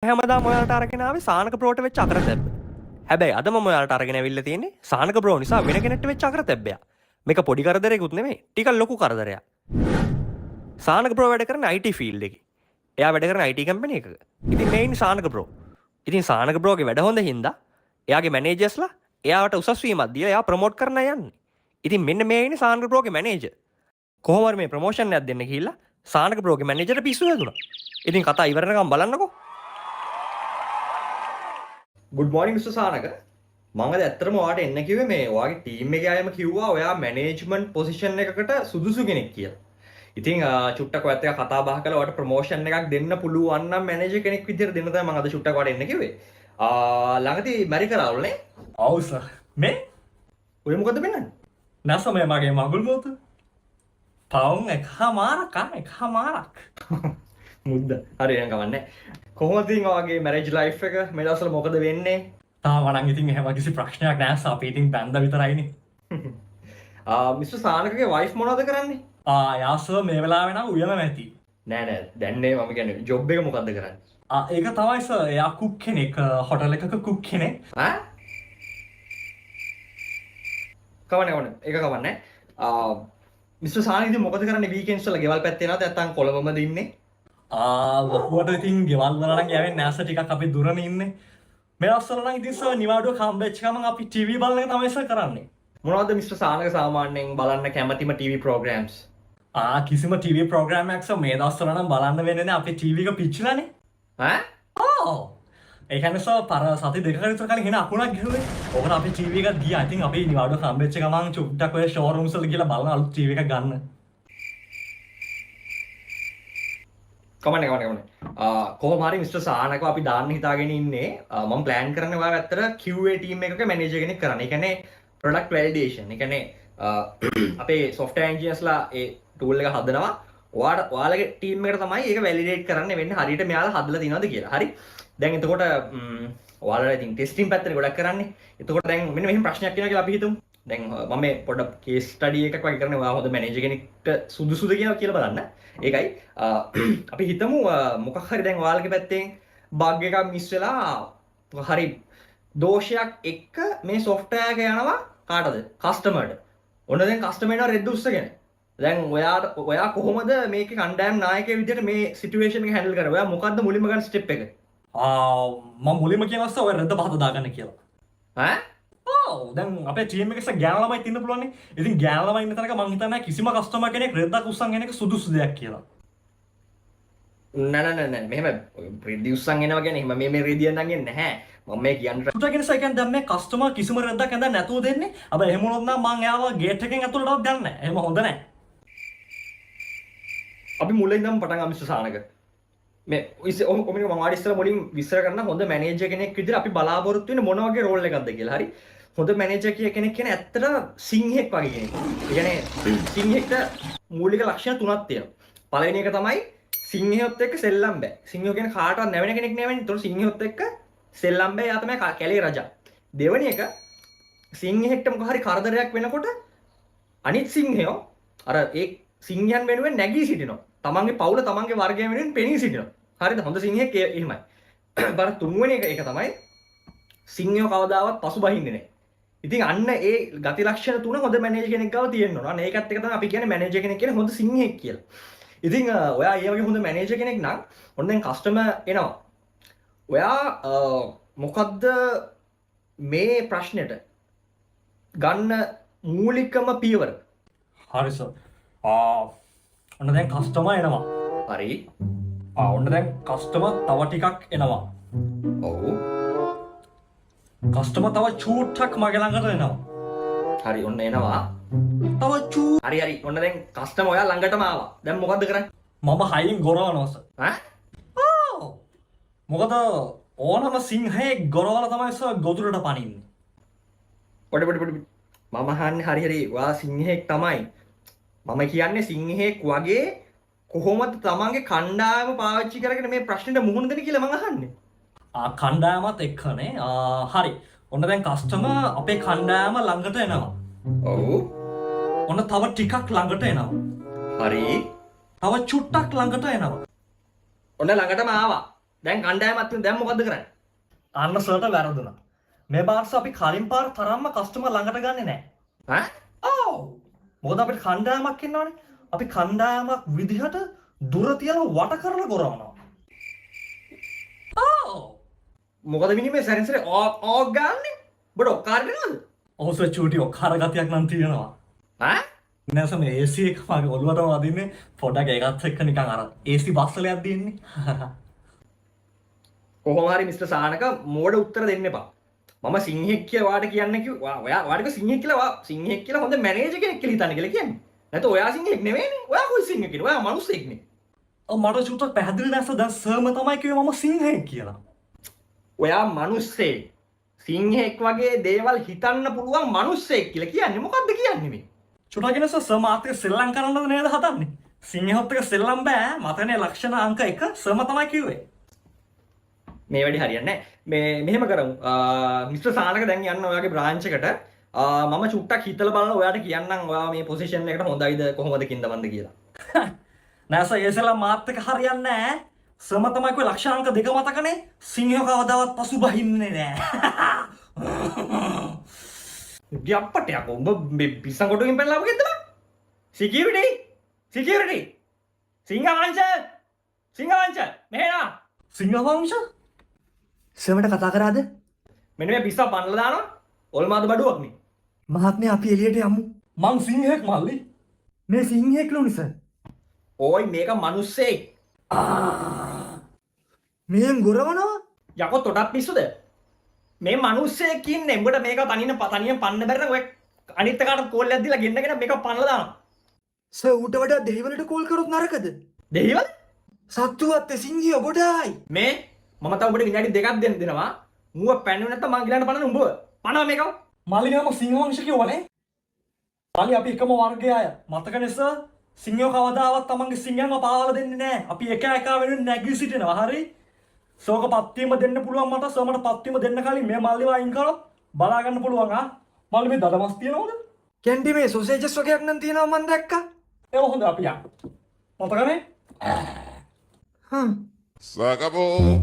හැමදාම ඔයාලට අරගෙන ආවේ සානක ප්‍රෝට වෙච්ච අකරතැබ්බ. හැබැයි අද මම ඔයාලට අරගෙන ඇවිල්ලා තියෙන්නේ සානක ප්‍රෝ නිසා වෙන කෙනෙක්ට වෙච්ච අකරතැබ්බයක්. මේක පොඩි කරදරයක්ුත් නෙමෙයි, ටිකක් ලොකු කරදරයක්. සානක ප්‍රෝ වැඩ කරන IT ෆීල්ඩ් එකේ. එයා වැඩ කරන IT කම්පැනි එකක. ඉතින් මේ ඉන්නේ සානක ප්‍රෝ. ඉතින් සානක ප්‍රෝගේ වැඩ හොඳ හින්දා එයාගේ මැනේජර්ස්ලා එයාට උසස් වීමක් දීලා එයා ප්‍රොමෝට් කරන්න යන්නේ. ඉතින් මෙන්න මේ ඉන්නේ සානක ප්‍රෝගේ මැනේජර්. කොහොම හරි මේ ප්‍රොමෝෂන් එකක් දෙන්න ගිහිල්ලා සානක ප්‍රෝගේ මැනේජර්ට පිස්සු හැදුනා. ඉතින් කතා ඉවර වෙනකම් බලන්නකෝ. Good morning Mr. සානක. මම අද ඇත්තටම ඔයාලට එන්න කිව්වේ මේ ඔයාගේ ටීම් එකේ අයම කිව්වා ඔයා මැනේජ්මන්ට් පොසිෂන් එකකට සුදුසු කෙනෙක් කියලා. ඉතින් චුට්ටක් ඔයත් එක්ක කතා බහ කරලා ඔයාලට ප්‍රොමෝෂන් එකක් දෙන්න පුළුවන් නම් මැනේජර් කෙනෙක් විදිහට දෙන්න තමයි මම අද චුට්ටක් ඔයාලට එන්න කිව්වේ. ළඟදී මැරි කරාවලනේ? ඔව් සර්. මේ ඔය මොකද වෙන්නන්නේ? නැසම මගේ මගුල් මොත. පවුන් එකමාරක්. මුද්ද. හරි එහෙනම් කවන්නේ. කොහොමද ඉතින් ඔයාගේ මැරේජ් ලයිෆ් එක මේ දවස්වල මොකද වෙන්නේ? තාම නම් ඉතින් එහෙම කිසි ප්‍රශ්නයක් නැහැ සර්. අපි ඉතින් බැඳ විතරයිනේ. මිස්ටර් සානකගේ වයිෆ් මොනවද කරන්නේ? යා සර් මේ වෙලාවේ නම් උයම නැති. නෑ දැන් නේ මම කියන්නේ ජොබ් එක මොකද්ද කරන්නේ? ඒක තමයි සර්. එයා කුක් කෙනෙක්. හොටල් එකක කුක් කෙනෙක්. කවන්නේ ඒක කවන්නේ. මිස්ටර් සානක ඉතින් මොකද කරන්නේ වීකෙන්ඩ්ස් වල ගෙවල් පැත්තේ නේද නැත්නම් කොළඹමද ඉන්නේ? ලොකුවට ඉතින් ගෙවල් වල නම් යවෙන්නේ නැහැ සර්. ටිකක් අපි දුරනේ ඉන්නේ. මේ දවස්වල නම් ඉතින් සර් නිවාඩුව හම්බෙච්ච ගමන් අපි ටීවී බලන එක තමයි සර් කරන්නේ. මොනවද මිස්ටර් සානක සාමාන්‍යයෙන් බලන්න කැමතිම ටීවී ප්‍රෝග්‍රෑම්ස්? කිසිම ටීවී ප්‍රෝග්‍රෑම් එකක් සර් මේ දවස්වල නම් බලන්න වෙන්නේ නැහැ. අපේ ටීවී එක පිච්චිලානේ. ඒ කියන්නේ සර් පර සති දෙකකට විතර කලින් එන අකුණක් ගිහුවේ. ඕකට අපි ටීවී එකක් ගියා. ඉතින් අපි නිවාඩුව හම්බෙච්ච ගමන් චුට්ටක් ඔය ෂෝරූම්ස් වල ගිහලා බලන අලුත් ටීවී එකක් ගන්න. කමන්නේ. කොහොම හරි මිස්ටර් සානකව අපි දාන්න හිතාගෙන ඉන්නේ. මම ප්ලෑන් කරන්නේ ඔයාව ඇත්තට QA ටීම් එකක මැනේජර් කෙනෙක් කරන්න. ඒ කියන්නේ ප්‍රොඩක්ට් වැලිඩේෂන්. ඒ කියන්නේ අපේ සොෆ්ට්වෙයාර් ඉන්ජිනියර්ස්ලා ඒ ටූල් එක හදනවා. ඔයාලගේ ටීම් එකට තමයි ඒක වැලිඩේට් කරන්න වෙන්නේ හරියට මෙයාලා හදලා තියෙනවද කියලා. හරි. දැන් එතකොට ඔයාලා ඉතින් ටෙස්ටිං පැත්තට ගොඩක් කරන්නේ. එතකොට දැන් මෙන්න මෙහෙම ප්‍රශ්නයක් කියනවා කියලා අපි හිතමු. දැන් මම මේ පොඩ්ඩක් කේස් ස්ටඩි එකක් වගේ කරන්නේ ඔයා හොඳ මැනේජර් කෙනෙක්ට සුදුසුද කියලා බලන්න. ඒකයි අපි හිතමු මොකක් හරි දැන් ඔයාලගේ පැත්තෙන් බග් එකක් මිස් වෙලා හරි දෝෂයක් එක්ක මේ සොෆ්ට්වෙයාර් එක යනවා කාටද? කස්ටමර්ට. ඔන්න දැන් කස්ටමර් එනවා රෙද් උස්සගෙන. දැන් ඔයා කොහොමද මේකේ කණ්ඩායම් නායකයෙක් විදිහට මේ සිටුේෂන් එක හැන්ඩල් කරන්නේ? ඔයා මොකද්ද මුලින්ම ගන්න ස්ටෙප් එක? මම මුලින්ම කියනවා සර් ඔය රෙද්ද පහත දාගන්න කියලා. දැන් අපේ ටීම් එකේ ගෑනු ළමයි ඉන්න පුළුවන්නේ. ඉතින් ගෑනු ළමයි ඉන්න තැනක මං හිතන්නේ කිසිම කස්ටමර් කෙනෙක් රෙද්දක් උස්සන් එන එක සුදුසු දෙයක් කියලා. නෑ මෙහෙම රෙදි උස්සන් එනවා කියන්නේ එහෙම මේ රෙදියෙන් නම් එන්නේ නැහැ. මම මේ කියන්නේ සුටගෙන සයිකන් දැන් මේ කස්ටමර් කිසිම රෙද්දක් ඇඳන් නැතුව දෙන්නේ. හැබැයි එහෙම වුණොත් නම් මං එයාව ගේට් එකෙන් ඇතුළටවත් ගන්න නැහැ. එහෙම හොඳ නැහැ. අපි මුලින් ඉඳන් පටන් ගමු මිස්ටර් සානක. මේ ඔහොම මම ආඩි ඉස්සර මුලින් විස්තර කරන හොඳ මැනේජර් කෙනෙක් විදිහට අපි බලාපොරොත්තු වෙන්නේ මොන වගේ රෝල් එකක්ද කියලා. හරි. හොඳ මැනේජර් කෙනෙක් කියන්නේ ඇත්තට සිංහෙක් වගේ කෙනෙක්. ඒ කියන්නේ සිංහෙක්ට මූලික ලක්ෂණ තුනක් තියෙනවා. පළවෙනි එක තමයි සිංහයොත් එක්ක සෙල්ලම් බෑ. සිංහයෝ කියන්නේ කාටවත් නැවෙන කෙනෙක් නෙවෙයි. ඒතකොට සිංහයොත් එක්ක සෙල්ලම් බෑ. යා තමයි කැලේ රජා. දෙවෙනි එක සිංහෙක්ට මොකක් හරි කරදරයක් වෙනකොට අනිත් සිංහයෝ අර ඒ සිංහයන් වෙනුවෙන් නැගී සිටිනවා. තමන්ගේ පවුල තමන්ගේ වර්ගය වෙනුවෙන් පෙනී සිටිනවා. හරිද? හොඳ සිංහෙක් එහෙමයි. බර තුන්වෙනි එක තමයි සිංහයෝ කවදාවත් පසුබහින්නේ නැහැ. ඉතින් අන්න ඒ ගති ලක්ෂණ තුන හොඳ මැනේජර් කෙනෙක් ගාව තියෙන්න ඕන. අන්න ඒකත් එක තමයි අපි කියන්නේ මැනේජර් කෙනෙක් කියන්නේ හොඳ සිංහෙක් කියලා. ඉතින් ඔයා ඒ වගේ හොඳ මැනේජර් කෙනෙක් නම් ඔන්න දැන් කස්ටමර් එනවා. ඔයා මොකද්ද මේ ප්‍රශ්නෙට ගන්න මූලිකම පියවර? හරි සර්. ඔන්න දැන් කස්ටමර් එනවා. හරි. ඔන්න දැන් කස්ටමර් තව ටිකක් එනවා. ඔව්. කස්ටමර් තව චූට්ටක් මගේ ළඟට එනවා. හරි ඔන්න එනවා. තව චූ. හරි ඔන්න දැන් කස්ටමර් ඔයා ළඟටම ආවා. දැන් මොකද්ද කරන්නේ? මම හයින් ගොරවනවා සර්. මොකද ඕනම සිංහයෙක් ගොරවලා තමයි සර් ගොදුරට පනින්නේ. පොඩි මම අහන්නේ හරි ඔයා සිංහෙක් තමයි. මම කියන්නේ සිංහෙක් වගේ කොහොමද තමන්ගේ කණ්ඩායම පාවිච්චි කරගෙන මේ ප්‍රශ්නෙට මුහුණ දෙන්නේ කියලා මම අහන්නේ. කණ්ඩායමත් එක්කනේ. හරි. ඔන්න දැන් කස්ටමර් අපේ කණ්ඩායම ළඟට එනවා. ඔව්. ඔන්න තව ටිකක් ළඟට එනවා. හරි. තව චුට්ටක් ළඟට එනවා. ඔන්න ළඟටම ආවා. දැන් කණ්ඩායමත් දැන් මොකද්ද කරන්නේ? අන්න සර්ට වැරදුනා. මේ බාර්ස අපි කලින් පාර තරම්ම කස්ටමර් ළඟට ගන්නෙ නැහැ. ඈ? ඔව්. මොකද අපිට කණ්ඩායමක් ඉන්නවනේ. අපි කණ්ඩායමක් විදිහට දුර තියලා වට කරලා ගොරවනවා. ඔව්. මොකද මිනිහ මේ සැරින් සැරේ ඕක් ගන්නනේ? බඩ ඔක්කාර වෙනවද? ඔහොස චූටි ඔක්කාර ගතියක් නම් තියෙනවා. ඈ? නැස මේ AC එක මගේ ඔළුවට වදින්නේ පොඩක් ඒකත් එක්ක නිකන් අර AC බස්සලයක් දෙන්නේ. කොහොම හරි මිස්ටර් සානක මෝඩ උත්තර දෙන්න එපා. මම සිංහෙක් කියලා ඔයාට කියන්න කිව්වා. ඔයා ඔයාට සිංහෙක් කියලා හොඳ මැනේජර් කෙනෙක් කියලා හිතන්න කියලා කියන්නේ. නැත්නම් ඔයා සිංහෙක් නෙවෙයිනේ. ඔයා කොයි සිංහෙක් කියන්නේ? ඔයා මිනිස්සෙක්නේ. මට චුට්ටක් පැහැදිලි නැස දැන් සර්ම තමයි කිව්වේ මම සිංහෙක් කියලා. ඔයා මිනිස්සෙක්. සිංහෙක් වගේ දේවල් හිතන්න පුළුවන් මිනිස්සෙක් කියලා කියන්නේ මොකද්ද කියන්නේ මේ? චුට්ටක් නේස සර්ම ආත්ක සෙල්ලම් කරන්නද නේද හදන්නේ? සිංහයොත් එක සෙල්ලම් බෑ. මතනේ ලක්ෂණ අංක 1 සර්ම තමයි කිව්වේ. මේ වැඩි හරියන්නේ නැහැ. මෙහෙම කරමු. මිස්ටර් සානක දැන් යන්න ඔයාගේ බ්‍රාන්ච් එකට. මම චුට්ටක් හිතලා බලලා ඔයාට කියන්නම් ඔයා මේ පොසිෂන් එකට හොඳයිද කොහොමද කින්දමන්ද කියලා. නැස ඒසලා මාත් එක හරියන්නේ නැහැ. සම තමයි කිව්වේ ලක්ෂාංක 2 මතකනේ. සිංහයෝ කවදාවත් පසු බහින්නේ නැහැ. ගියප්පට යකෝ උඹ මේ පිස්සන් කොටුවෙන් පැනලා ආපු ගෙද්ද බං? සිකියුරිටි සිංහවංශ මෙහෙනා සිංහවංශ සර්මට කතා කරාද? මෙන්න මේ පිස්සා පනලා දානවා. ඔල්මාද බඩුවක් නේ. මහත්මයා අපි එළියට යමු. මං සිංහෙක් මල්ලි. මේ සිංහෙක් ලුනි සර්. ඕයි මේක මිනිස්සෙක්. මෙහෙන් ගොරවනවා. යකෝ තොටක් පිස්සුද? මේ මිනිස්සෙක් ඉන්නේ. උඹට මේක තනියෙන් පන්න බැරි නම් ඔය අනිත් එකාට කෝල් එකක් දීලා ගෙන්නගෙන මේක පනලා දානවා. සර් ඌට වඩා දෙහිවලට කෝල් කරොත් නරකද? දෙහිවල? සත්තුවත් සිංහිය ගොඩායි. මේ මම තව උඹට විනාඩි දෙකක් දෙනවා. මුව පැන්නුවේ නැත්තම් මං ගිලන්ට පනන උඹව. පනව මේකව. මල්ලි නම සිංහවංශ කියවනේ. මල්ලි අපි එකම වර්ගය අය. මතකනේ සර් සිංහයෝ කවදාවත් තමන්ගේ සිංහයන්ව පාවලා දෙන්නේ නැහැ. අපි එක එක වෙනුවෙන් නැගී සිටිනවා. හරි? සෝක පත්වීම දෙන්න පුළුවන් මට සර්මට පත්වීම දෙන්න කලින් මේ මල්ලිව අයින් කරොත් බලා ගන්න පුළුවන් ආ. මල්ලි මේ දඩමස් තියනවද? කැන්ටි මේ සොසේජස් වගේක් නම් තියෙනවා මන් දැක්කා. ඒක හොඳ අපි යන්න. මතකනේ? හ්ම්. Sacabou.